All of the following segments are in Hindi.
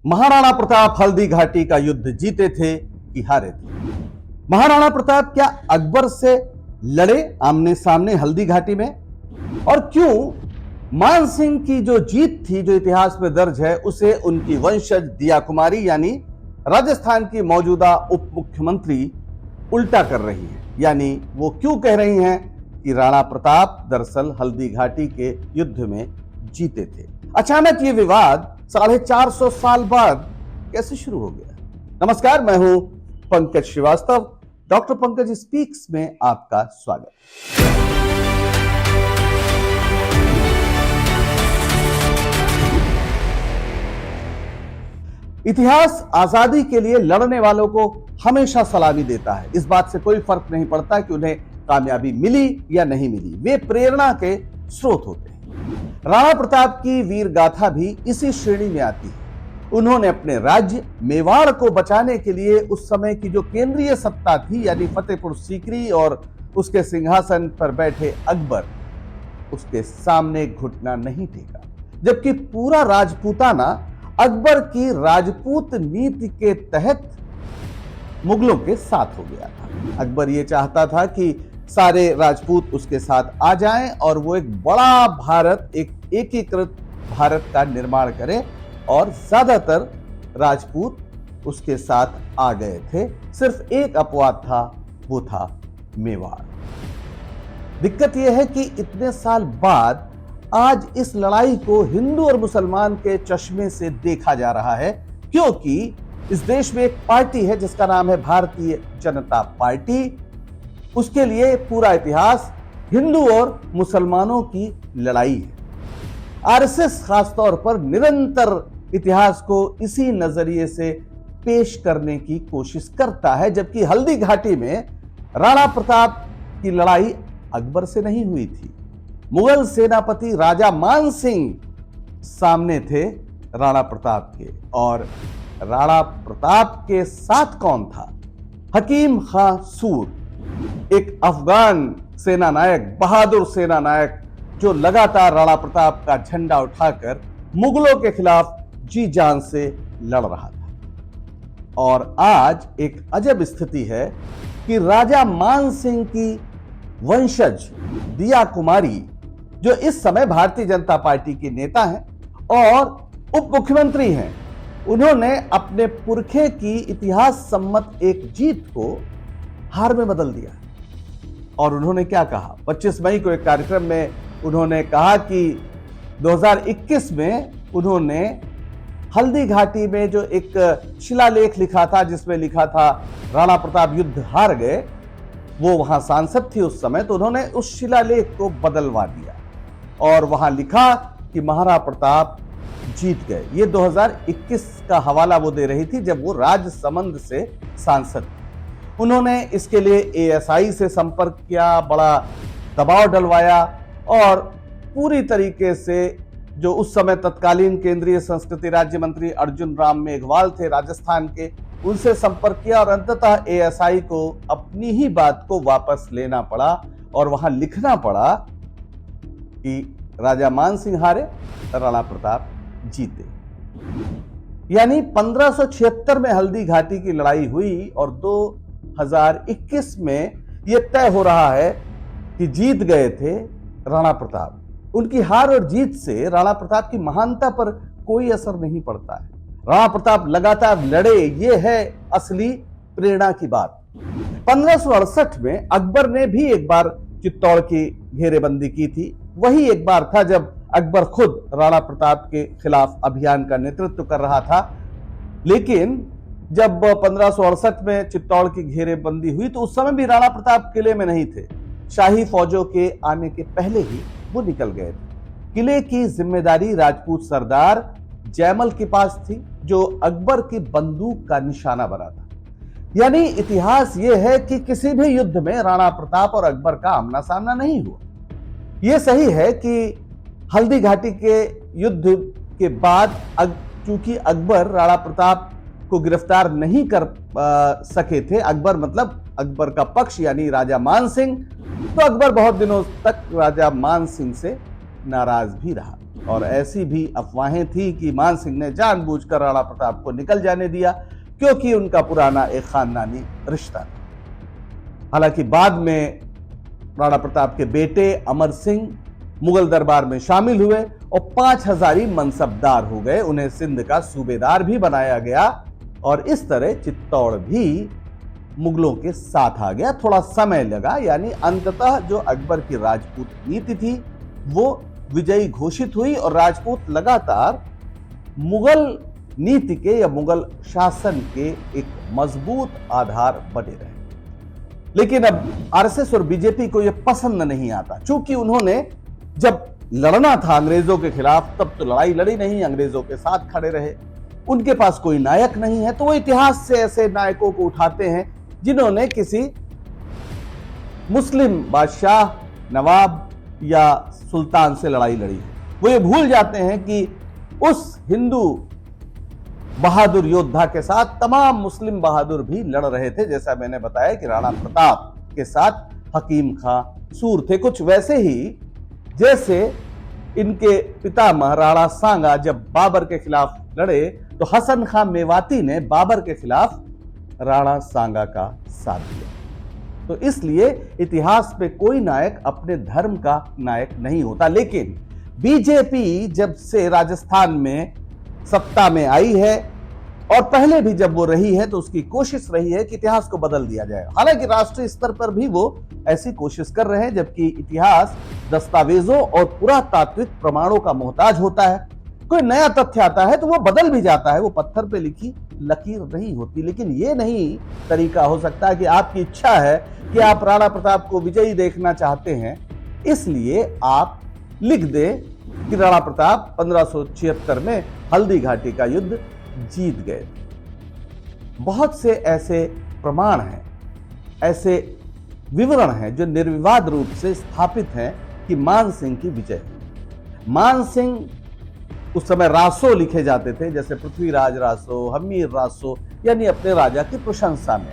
महाराणा प्रताप हल्दी घाटी का युद्ध जीते थे कि हारे थे? महाराणा प्रताप क्या अकबर से लड़े आमने सामने हल्दी घाटी में? और क्यों मान सिंह की जो जीत थी, जो इतिहास में दर्ज है, उसे उनकी वंशज दिया कुमारी यानी राजस्थान की मौजूदा उप मुख्यमंत्री उल्टा कर रही है? यानी वो क्यों कह रही हैं कि राणा प्रताप दरअसल हल्दी घाटी के युद्ध में जीते थे? अचानक ये विवाद 450 साल बाद कैसे शुरू हो गया? नमस्कार, मैं हूं पंकज श्रीवास्तव। डॉक्टर पंकज स्पीक्स में आपका स्वागत। इतिहास आजादी के लिए लड़ने वालों को हमेशा सलामी देता है। इस बात से कोई फर्क नहीं पड़ता कि उन्हें कामयाबी मिली या नहीं मिली, वे प्रेरणा के स्रोत होते हैं। राणा प्रताप की वीर गाथा भी इसी श्रेणी में आती है। उन्होंने अपने राज्य मेवाड़ को बचाने के लिए उस समय की जो केंद्रीय सत्ता थी, यानी फतेहपुर सीकरी और उसके सिंहासन पर बैठे अकबर, उसके सामने घुटना नहीं टेका, जबकि पूरा राजपूताना अकबर की राजपूत नीति के तहत मुगलों के साथ हो गया था। अकबर ये चाहता था कि सारे राजपूत उसके साथ आ जाएं और वो एक बड़ा भारत, एक एकीकृत भारत का निर्माण करें, और ज्यादातर राजपूत उसके साथ आ गए थे। सिर्फ एक अपवाद था, वो था मेवाड़। दिक्कत यह है कि इतने साल बाद आज इस लड़ाई को हिंदू और मुसलमान के चश्मे से देखा जा रहा है, क्योंकि इस देश में एक पार्टी है जिसका नाम है भारतीय जनता पार्टी। उसके लिए पूरा इतिहास हिंदू और मुसलमानों की लड़ाई है। आरएसएस खासतौर पर निरंतर इतिहास को इसी नजरिए से पेश करने की कोशिश करता है, जबकि हल्दी घाटी में राणा प्रताप की लड़ाई अकबर से नहीं हुई थी। मुगल सेनापति राजा मान सिंह सामने थे राणा प्रताप के, और राणा प्रताप के साथ कौन था? हकीम खां सूर, एक अफगान सेना नायक, बहादुर सेना नायक, जो लगातार राणा प्रताप का झंडा उठाकर मुगलों के खिलाफ जी जान से लड़ रहा था। और आज एक अजब स्थिति है कि राजा मान सिंह की वंशज दिया कुमारी, जो इस समय भारतीय जनता पार्टी की नेता हैं और उप मुख्यमंत्री हैं, उन्होंने अपने पुरखे की इतिहास सम्मत एक जीत को हार में बदल दिया। और उन्होंने क्या कहा? 25 मई को एक कार्यक्रम में उन्होंने कहा कि 2021 में उन्होंने हल्दी घाटी में जो एक शिलालेख लिखा था, जिसमें लिखा था राणा प्रताप युद्ध हार गए, वो वहां सांसद थी उस समय, तो उन्होंने उस शिलालेख को बदलवा दिया और वहां लिखा कि महाराणा प्रताप जीत गए। ये 2021 का हवाला वो दे रही थी जब वो राजसमंद से सांसद थी। उन्होंने इसके लिए एएसआई से संपर्क किया, बड़ा दबाव डलवाया, और पूरी तरीके से जो उस समय तत्कालीन केंद्रीय संस्कृति राज्य मंत्री अर्जुन राम मेघवाल थे राजस्थान के, उनसे संपर्क किया, और अंततः एएसआई को अपनी ही बात को वापस लेना पड़ा और वहां लिखना पड़ा कि राजा मान सिंह हारे, राणा प्रताप जीते। यानी 1576 में हल्दी घाटी की लड़ाई हुई और 2021 में यह तय हो रहा है कि जीत गए थे राणा प्रताप। उनकी हार और जीत से राणा प्रताप की महानता पर कोई असर नहीं पड़ता है। राणा प्रताप लगातार लड़े, ये है असली प्रेरणा की बात। 1568 में अकबर ने भी एक बार चित्तौड़ की घेरेबंदी की थी। वही एक बार था जब अकबर खुद राणा प्रताप के खिलाफ अभियान का नेतृत्व कर रहा था। लेकिन जब 1568 में चित्तौड़ की घेरेबंदी हुई तो उस समय भी राणा प्रताप किले में नहीं थे। शाही फौजों के आने के पहले ही वो निकल गए थे। किले की जिम्मेदारी राजपूत सरदार जयमल के पास थी, जो अकबर की बंदूक का निशाना बना था। यानी इतिहास यह है कि किसी भी युद्ध में राणा प्रताप और अकबर का आमना सामना नहीं हुआ। यह सही है कि हल्दी घाटी के युद्ध के बाद चूंकि अकबर राणा प्रताप को गिरफ्तार नहीं कर सके थे, अकबर मतलब अकबर का पक्ष यानी राजा मान सिंह, तो अकबर बहुत दिनों तक राजा मान सिंह से नाराज भी रहा। और ऐसी भी अफवाहें थी कि मान सिंह ने जानबूझकर राणा प्रताप को निकल जाने दिया क्योंकि उनका पुराना एक खानदानी रिश्ता था। हालांकि बाद में राणा प्रताप के बेटे अमर सिंह मुगल दरबार में शामिल हुए और 5000 मनसबदार हो गए। उन्हें सिंध का सूबेदार भी बनाया गया और इस तरह चित्तौड़ भी मुगलों के साथ आ गया। थोड़ा समय लगा, यानी अंततः जो अकबर की राजपूत नीति थी वो विजयी घोषित हुई और राजपूत लगातार मुगल नीति के या मुगल शासन के एक मजबूत आधार बने रहे। लेकिन अब आरएसएस और बीजेपी को यह पसंद नहीं आता, चूंकि उन्होंने जब लड़ना था अंग्रेजों के खिलाफ तब तो लड़ाई लड़ी नहीं, अंग्रेजों के साथ खड़े रहे। उनके पास कोई नायक नहीं है, तो वो इतिहास से ऐसे नायकों को उठाते हैं जिन्होंने किसी मुस्लिम बादशाह, नवाब या सुल्तान से लड़ाई लड़ी है। वो ये भूल जाते हैं कि उस हिंदू बहादुर योद्धा के साथ तमाम मुस्लिम बहादुर भी लड़ रहे थे। जैसा मैंने बताया कि राणा प्रताप के साथ हकीम खां सूर थे, कुछ वैसे ही जैसे इनके पिता महाराणा सांगा जब बाबर के खिलाफ लड़े तो हसन खां मेवाती ने बाबर के खिलाफ राणा सांगा का साथ दिया। तो इसलिए इतिहास में कोई नायक अपने धर्म का नायक नहीं होता। लेकिन बीजेपी जब से राजस्थान में सत्ता में आई है और पहले भी जब वो रही है तो उसकी कोशिश रही है कि इतिहास को बदल दिया जाए। हालांकि राष्ट्रीय स्तर पर भी वो ऐसी कोशिश कर रहे हैं, जबकि इतिहास दस्तावेजों और पुरातात्विक प्रमाणों का मोहताज होता है। कोई नया तथ्य आता है तो वो बदल भी जाता है, वो पत्थर पे लिखी लकीर नहीं होती। लेकिन ये नहीं तरीका हो सकता कि आपकी इच्छा है कि आप राणा प्रताप को विजयी देखना चाहते हैं, इसलिए आप लिख दे कि राणा प्रताप 1576 में हल्दी घाटी का युद्ध जीत गए। बहुत से ऐसे प्रमाण हैं, ऐसे विवरण हैं जो निर्विवाद रूप से स्थापित हैं कि मान सिंह की विजय। मान सिंह उस समय रासो लिखे जाते थे, जैसे पृथ्वीराज रासो, हमीर रासो, यानी अपने राजा की प्रशंसा में।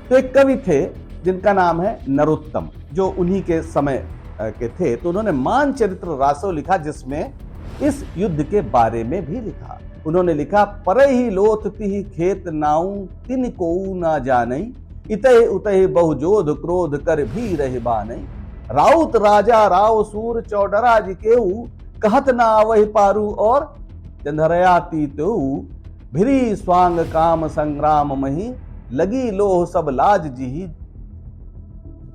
तो एक कवि थे जिनका नाम है नरोत्तम, जो उन्हीं के समय के थे। तो उन्होंने मानचरित्र रासो लिखा जिसमें इस युद्ध के बारे में भी लिखा। उन्होंने लिखा, परहि लोथ तिहि खेत नाऊ तिन को ना जानई, इतहि उतहि बहुजोध क्रोध कर भी रह बानई। राउत राजा राव सूर चौडरा जी केऊ, कहत ना आवहि पारू और जंधरयाती तेऊ। भिरी स्वांग काम संग्राम मही, लगी लोह सब लाज जिही।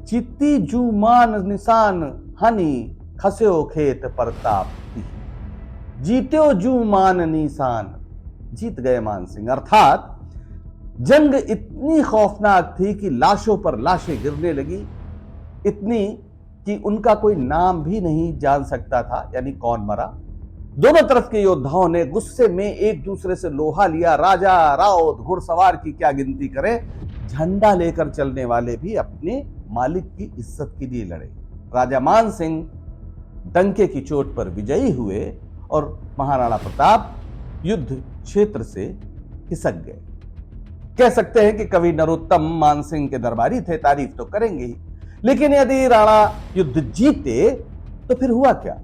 चित्ती जू मान निशान हनी, खस्यो खेत प्रताप। जीत्यो जू मान निशान, जीत गए मान सिंह। अर्थात जंग इतनी खौफनाक थी कि लाशों पर लाशें गिरने लगी, इतनी कि उनका कोई नाम भी नहीं जान सकता था, यानी कौन मरा। दोनों तरफ के योद्धाओं ने गुस्से में एक दूसरे से लोहा लिया। राजा, राउत, घुड़सवार की क्या गिनती करें, झंडा लेकर चलने वाले भी अपने मालिक की इज्जत के लिए लड़े। राजा मान सिंह डंके की चोट पर विजयी हुए और महाराणा प्रताप युद्ध क्षेत्र से खिसक गए। कह सकते हैं कि कवि नरोत्तम मान सिंह के दरबारी थे, तारीफ तो करेंगे ही। लेकिन यदि राणा युद्ध जीते तो फिर हुआ क्या?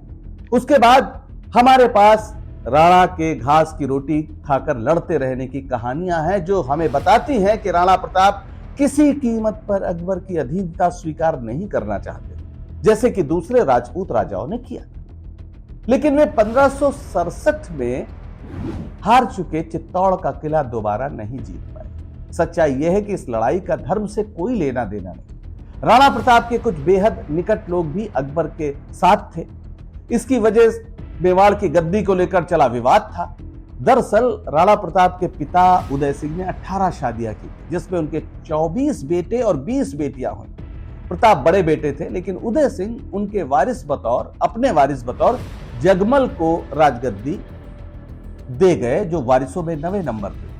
उसके बाद हमारे पास राणा के घास की रोटी खाकर लड़ते रहने की कहानियां हैं जो हमें बताती हैं कि राणा प्रताप किसी कीमत पर अकबर की अधीनता स्वीकार नहीं करना चाहते, जैसे कि दूसरे राजपूत राजाओं ने किया। लेकिन वे 1567 में हार चुके चित्तौड़ का किला दोबारा नहीं जीत पाए। सच्चाई यह है कि इस लड़ाई का धर्म से कोई लेना देना नहीं। राणा प्रताप के कुछ बेहद निकट लोग भी अकबर के साथ थे। इसकी वजह मेवाड़ की गद्दी को लेकर चला विवाद था। दरअसल राणा प्रताप के पिता उदय सिंह ने 18 शादियां की, जिसमें उनके 24 बेटे और 20 बेटियां हुई। प्रताप बड़े बेटे थे, लेकिन उदय सिंह उनके अपने वारिस बतौर जगमल को राजगद्दी दे गए, जो वारिसों में 9वें नंबर पे।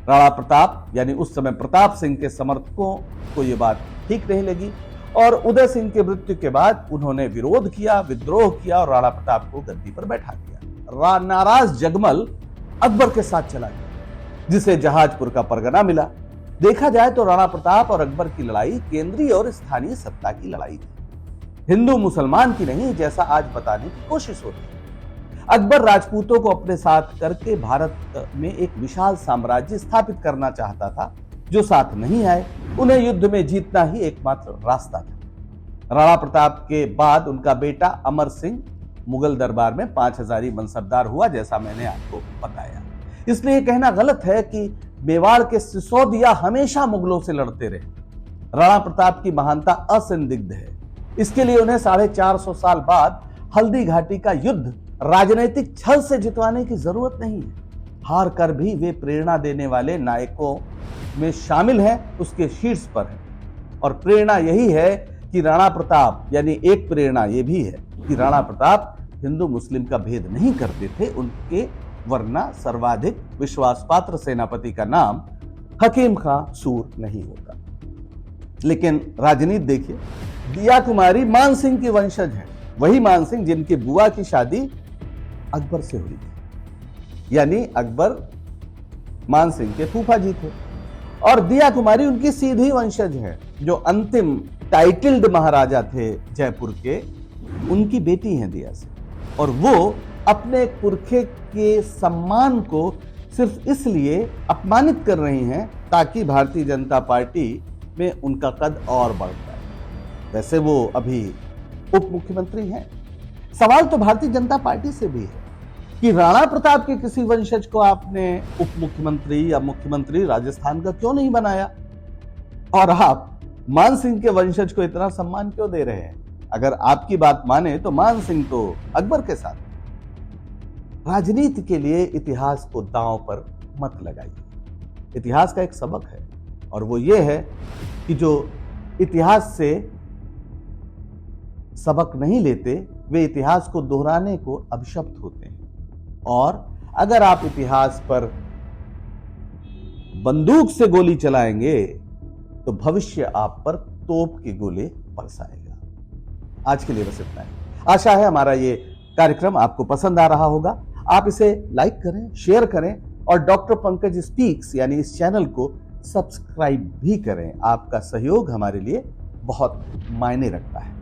राणा प्रताप यानी उस समय प्रताप सिंह के समर्थकों को यह बात ठीक नहीं लगी और उदय सिंह की मृत्यु के बाद उन्होंने विरोध किया, विद्रोह किया और राणा प्रताप को गद्दी पर बैठा दिया। नाराज जगमल अकबर के साथ चला गया, जिसे जहाजपुर का परगना मिला। देखा जाए तो राणा प्रताप और अकबर की लड़ाई केंद्रीय और स्थानीय सत्ता की लड़ाई थी, हिंदू मुसलमान की नहीं, जैसा आज बताने की कोशिश होती है। अकबर राजपूतों को अपने साथ करके भारत में एक विशाल साम्राज्य स्थापित करना चाहता था। जो साथ नहीं आए उन्हें युद्ध में जीतना ही एकमात्र रास्ता था। राणा प्रताप के बाद उनका बेटा अमर सिंह मुगल दरबार में 5000 मनसबदार हुआ, जैसा मैंने आपको बताया। इसलिए कहना गलत है कि मेवाड़ के सिसोदिया हमेशा मुगलों से लड़ते रहे। राणा प्रताप की महानता असंदिग्ध है। इसके लिए उन्हें 450 साल बाद हल्दी घाटी का युद्ध राजनीतिक छल से जितवाने की जरूरत नहीं है। हार कर भी वे प्रेरणा देने वाले नायकों में शामिल हैं, उसके शीर्ष पर है। और प्रेरणा यही है कि राणा प्रताप, यानी एक प्रेरणा यह भी है कि राणा प्रताप हिंदू मुस्लिम का भेद नहीं करते थे उनके, वरना सर्वाधिक विश्वासपात्र सेनापति का नाम हकीम खां सूर नहीं होता। लेकिन राजनीति देखिए, दिया कुमारी मान सिंह की वंशज है। वही मान सिंह जिनकी बुआ की शादी अकबर से हुई थी, यानी अकबर मान सिंह के फूफा जी थे। और दिया कुमारी उनकी सीधी वंशज है। जो अंतिम टाइटल्ड महाराजा थे जयपुर के, उनकी बेटी हैं दिया से। और वो अपने पुरखे के सम्मान को सिर्फ इसलिए अपमानित कर रही हैं ताकि भारतीय जनता पार्टी में उनका कद और बढ़ जाए। वैसे वो अभी उप मुख्यमंत्री हैं। सवाल तो भारतीय जनता पार्टी से भी है कि राणा प्रताप के किसी वंशज को आपने उप मुख्यमंत्री या मुख्यमंत्री राजस्थान का क्यों नहीं बनाया, और आप मान सिंह के वंशज को इतना सम्मान क्यों दे रहे हैं? अगर आपकी बात माने तो मान सिंह तो अकबर के साथ। राजनीति के लिए इतिहास को दांव पर मत लगाइए। इतिहास का एक सबक है, और वो ये है कि जो इतिहास से सबक नहीं लेते वे इतिहास को दोहराने को अभिशप्त होते हैं। और अगर आप इतिहास पर बंदूक से गोली चलाएंगे तो भविष्य आप पर तोप के गोले बरसाएगा। आज के लिए बस इतना ही। आशा है हमारा ये कार्यक्रम आपको पसंद आ रहा होगा। आप इसे लाइक करें, शेयर करें और डॉक्टर पंकज स्पीक्स यानी इस चैनल को सब्सक्राइब भी करें। आपका सहयोग हमारे लिए बहुत मायने रखता है।